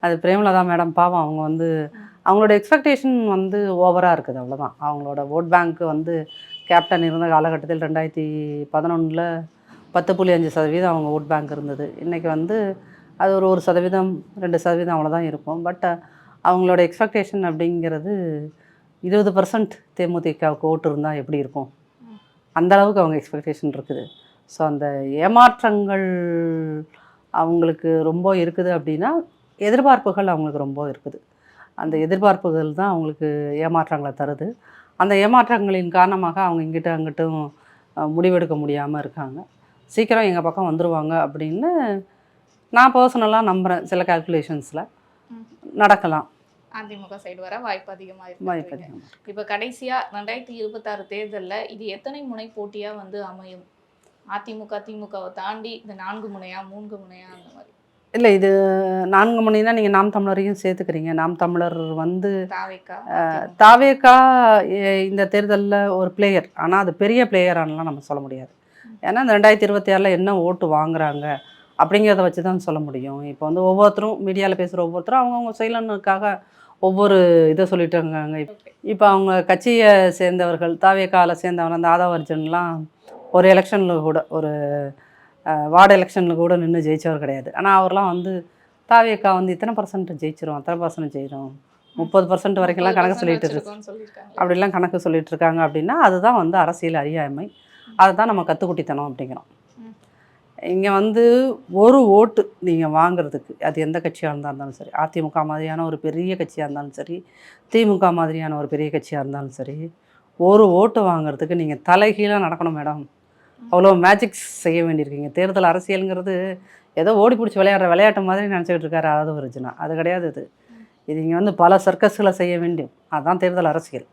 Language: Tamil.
அது பிரேமலதா மேடம் பாவம் அவங்க வந்து அவங்களோட எக்ஸ்பெக்டேஷன் வந்து ஓவராக இருக்குது அவ்வளோதான். அவங்களோட ஓட் பேங்க் வந்து கேப்டன் இருந்த காலகட்டத்தில் 2011 10.5% அவங்க ஓட் பேங்க் இருந்தது. இன்றைக்கி வந்து அது ஒரு 1%, 2% அவ்வளோதான் இருக்கும். பட் அவங்களோட எக்ஸ்பெக்டேஷன் அப்படிங்கிறது 20% தேமுதிகவுக்கு ஓட்டு இருந்தால் எப்படி இருக்கும், அந்த அளவுக்கு அவங்க எக்ஸ்பெக்டேஷன் இருக்குது. ஸோ அந்த ஏமாற்றங்கள் அவங்களுக்கு ரொம்ப இருக்குது அப்படின்னா, எதிர்பார்ப்புகள் அவங்களுக்கு ரொம்ப இருக்குது. அந்த எதிர்பார்ப்புகள் தான் அவங்களுக்கு ஏமாற்றங்களை தருது. அந்த ஏமாற்றங்களின் காரணமாக அவங்க இங்கிட்ட அங்கிட்டும் முடிவெடுக்க முடியாமல் இருக்காங்க. சீக்கிரம் எங்கள் பக்கம் வந்துடுவாங்க அப்படின்னு நான் பர்சனலாக நம்புகிறேன். சில கால்குலேஷன்ஸில் நடக்கலாம். அதிமுக சைடு வர வாய்ப்பு அதிகமாக வாய்ப்பு இருக்கு. அதிகம். இப்போ கடைசியாக 2026 தேர்தலில் இது எத்தனை முனை போட்டியாக வந்து அமையும்? அதிமுக திமுகவை தாண்டி இந்த 4 முனையா 3 முனையா அந்த மாதிரி? இல்லை, இது 4 முனைனா நீங்கள் நாம் தமிழரையும் சேர்த்துக்கிறீங்க. நாம் தமிழர் வந்து தாவேக்கா இந்த தேர்தலில் ஒரு பிளேயர், ஆனால் அது பெரிய பிளேயரானலாம் நம்ம சொல்ல முடியாது. ஏன்னா இந்த 2026 என்ன ஓட்டு வாங்குறாங்க அப்படிங்கிறத வச்சு தான் சொல்ல முடியும். இப்போ வந்து ஒவ்வொருத்தரும் மீடியாவில் பேசுகிற ஒவ்வொருத்தரும் அவங்கவுங்க செயலனுக்காக ஒவ்வொரு இதை சொல்லிட்டு இருக்காங்க. இப்போ அவங்க கட்சியை சேர்ந்தவர்கள், தாவேக்காவில் சேர்ந்தவங்க, அந்த ஆதவர்ஜன்லாம் ஒரு எலெக்ஷனில் கூட ஒரு வார்டு எலெக்ஷனில் கூட நின்று ஜெயித்தவர் கிடையாது. ஆனால் அவர்லாம் வந்து தாவேக்கா வந்து இத்தனை % ஜெயிச்சிரும், அத்தனை % ஜெயிடும், 30% வரைக்கும்லாம் கணக்கு சொல்லிட்டு அப்படிலாம் கணக்கு சொல்லிட்டு இருக்காங்க. அப்படின்னா அதுதான் வந்து அரசியல் அறியாமை. அதை தான் நம்ம கற்றுக்குட்டித்தனம் அப்படிங்கிறோம். இங்கே வந்து ஒரு ஓட்டு நீங்கள் வாங்குறதுக்கு அது எந்த கட்சியாக இருந்தாலும் சரி, அதிமுக மாதிரியான ஒரு பெரிய கட்சியாக இருந்தாலும் சரி, திமுக மாதிரியான ஒரு பெரிய கட்சியாக இருந்தாலும் சரி, ஒரு ஓட்டு வாங்குறதுக்கு நீங்கள் தலைகீழாக நடக்கணும் மேடம். அவ்வளோ மேஜிக்ஸ் செய்ய வேண்டியிருக்கீங்க. தேர்தல் அரசியலுங்கிறது ஏதோ ஓடி பிடிச்சி விளையாடுற விளையாட்டு மாதிரி நினச்சிக்கிட்டு இருக்காரு ஆதவர்ஜுனா. அது கிடையாது. இது இங்கே வந்து பல சர்க்கஸ்களை செய்ய வேண்டும். அதுதான் தேர்தல் அரசியல்.